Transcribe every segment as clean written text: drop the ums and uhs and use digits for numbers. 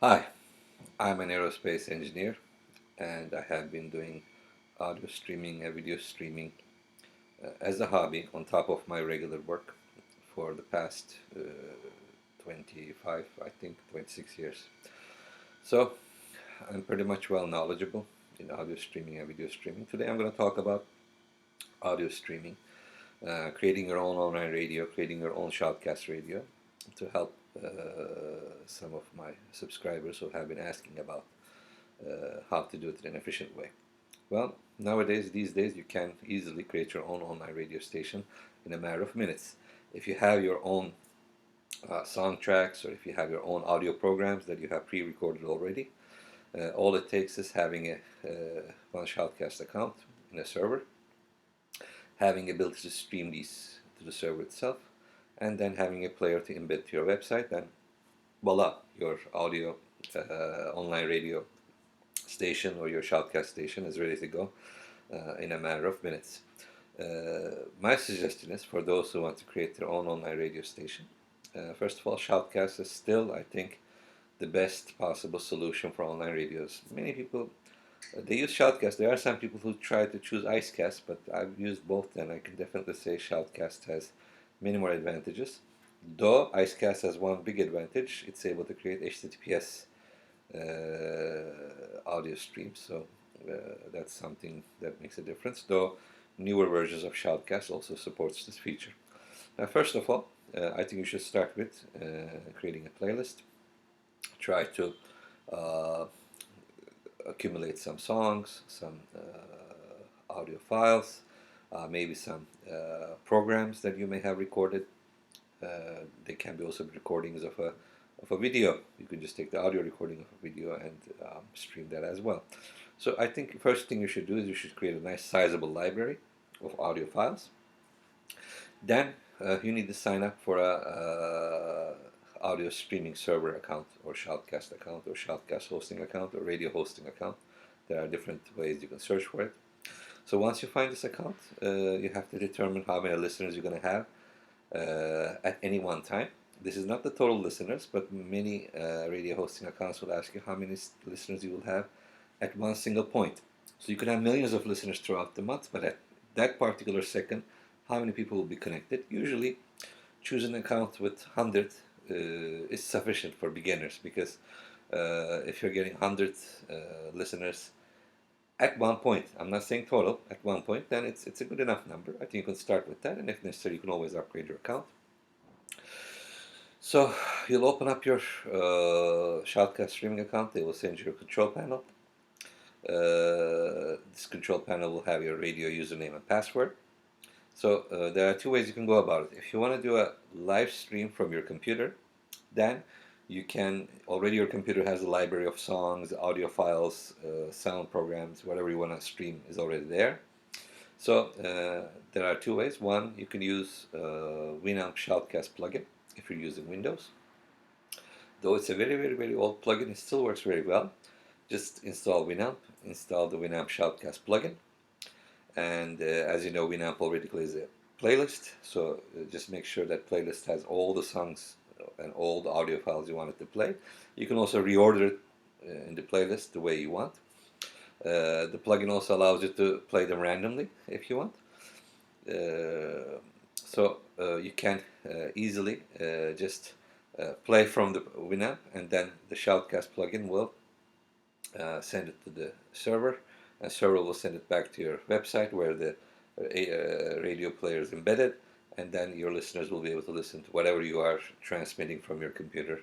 Hi, I'm an aerospace engineer and I have been doing audio streaming and video streaming as a hobby on top of my regular work for the past 25, I think 26 years. So I'm pretty much well knowledgeable in audio streaming and video streaming. Today I'm going to talk about audio streaming, creating your own online radio, creating your own shoutcast radio to help some of my subscribers who have been asking about how to do it in an efficient way. Well, these days, you can easily create your own online radio station in a matter of minutes. If you have your own song tracks or if you have your own audio programs that you have pre-recorded already, all it takes is having a one Shoutcast account in a server, having the ability to stream these to the server itself, and then having a player to embed to your website, and voila, your audio online radio station or your shoutcast station is ready to go in a matter of minutes. My suggestion is for those who want to create their own online radio station. First of all, shoutcast is still, I think, the best possible solution for online radios. Many people they use shoutcast. There are some people who try to choose icecast, but I've used both, and I can definitely say shoutcast has many more advantages. Though icecast has one big advantage: it's able to create HTTPS audio streams, so that's something that makes a difference. Though newer versions of Shoutcast also supports this feature. First of all, I think you should start with creating a playlist. Try to uh, accumulate some songs, some audio files, maybe some programs that you may have recorded. They can be also recordings of a video. You can just take the audio recording of a video and stream that as well. So I think the first thing you should do is you should create a nice sizable library of audio files. Then you need to sign up for a audio streaming server account or shoutcast account or shoutcast hosting account or radio hosting account. There are different ways you can search for it. So once you find this account, you have to determine how many listeners you're going to have at any one time. This is not the total listeners, but many radio hosting accounts will ask you how many listeners you will have at one single point. So you could have millions of listeners throughout the month, but at that particular second, how many people will be connected? Usually, choose an account with 100 is sufficient for beginners, because if you're getting 100 listeners at one point, I'm not saying total, at one point, then it's a good enough number. I think you can start with that, and if necessary, you can always upgrade your account. So you'll open up your Shoutcast streaming account. They will send you a control panel. This control panel will have your radio username and password. So there are two ways you can go about it. If you want to do a live stream from your computer, then you can, already your computer has a library of songs, audio files, sound programs, whatever you want to stream is already there. So there are two ways. One, you can use Winamp Shoutcast plugin if you're using Windows. Though it's a very, very, very old plugin, it still works very well. Just install Winamp, install the Winamp Shoutcast plugin. And as you know, Winamp already plays a playlist, so just make sure that playlist has all the songs and all the audio files you want it to play. You can also reorder it in the playlist the way you want. The plugin also allows you to play them randomly if you want. So you can easily just play from the Winamp, and then the Shoutcast plugin will send it to the server, and server will send it back to your website where the radio player is embedded, and then your listeners will be able to listen to whatever you are transmitting from your computer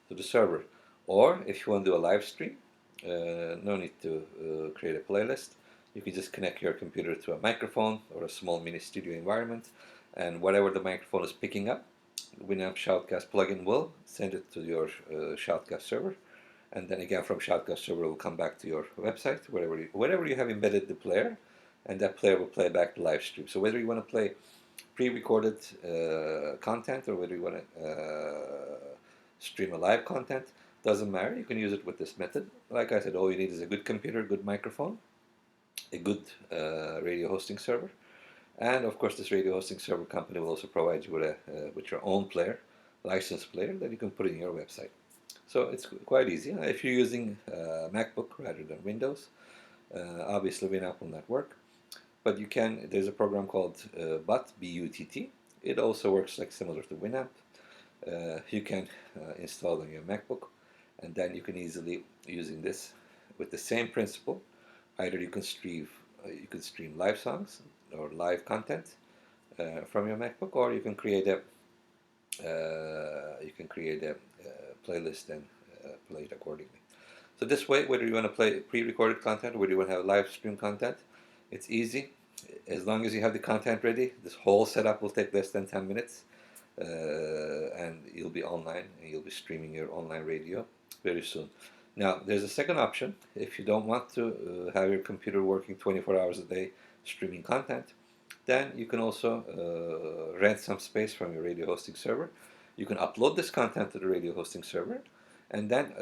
to the server. Or if you want to do a live stream, no need to create a playlist. You can just connect your computer to a microphone or a small mini studio environment, and whatever the microphone is picking up, Winamp Shoutcast plugin will send it to your Shoutcast server, and then again from Shoutcast server will come back to your website, wherever you have embedded the player, and that player will play back the live stream. So whether you want to play pre-recorded content or whether you want to stream a live content, doesn't matter. You can use it with this method. Like I said, all you need is a good computer, good microphone, a good radio hosting server, and of course this radio hosting server company will also provide you with your own player, licensed player that you can put in your website. So it's quite easy. If you're using MacBook rather than Windows, obviously Winamp will not work. But you can. There's a program called BUTT, B-U-T-T. It also works like similar to Winamp. You can install on your MacBook, and then you can easily using this with the same principle. Either you can stream live songs or live content from your MacBook, or you can create a playlist and play it accordingly. So this way, whether you want to play pre-recorded content or whether you want to have live stream content, it's easy. As long as you have the content ready, this whole setup will take less than 10 minutes. And you'll be online and you'll be streaming your online radio very soon. Now, there's a second option. If you don't want to have your computer working 24 hours a day streaming content, then you can also rent some space from your radio hosting server. You can upload this content to the radio hosting server, and then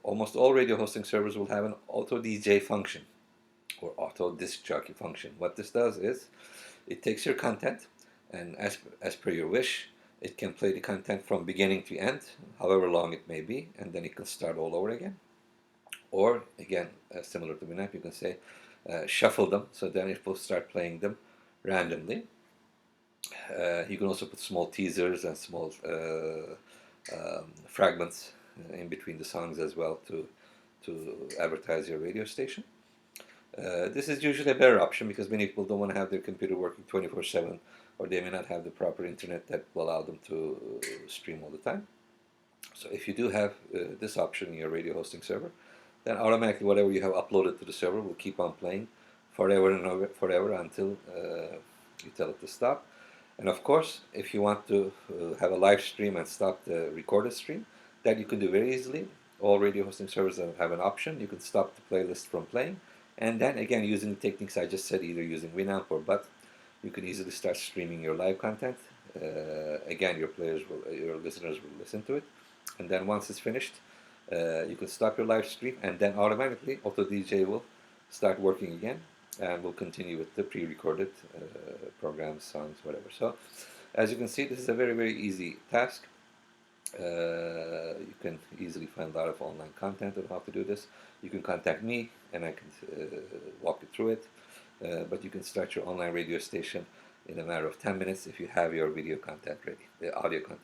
almost all radio hosting servers will have an auto DJ function or auto disc jockey function. What this does is it takes your content, and as per your wish, it can play the content from beginning to end, however long it may be, and then it can start all over again. Or again, similar to Winamp, you can say shuffle them, so then it will start playing them randomly. You can also put small teasers and small fragments in between the songs as well to advertise your radio station. This is usually a better option because many people don't want to have their computer working 24/7, or they may not have the proper internet that will allow them to stream all the time. So if you do have this option in your radio hosting server, then automatically whatever you have uploaded to the server will keep on playing forever and forever until you tell it to stop. And of course, if you want to have a live stream and stop the recorded stream, that you can do very easily. All radio hosting servers have an option. You can stop the playlist from playing, and then again, using the techniques I just said, either using Winamp or BUTT, you can easily start streaming your live content. Again, your listeners will listen to it, and then once it's finished, you can stop your live stream, and then automatically Auto DJ will start working again, and we'll continue with the pre-recorded programs, songs, whatever. So, as you can see, this is a very easy task. You can easily find a lot of online content on how to do this. You can contact me and I can walk you through it. But you can start your online radio station in a matter of 10 minutes if you have your video content ready, the audio content.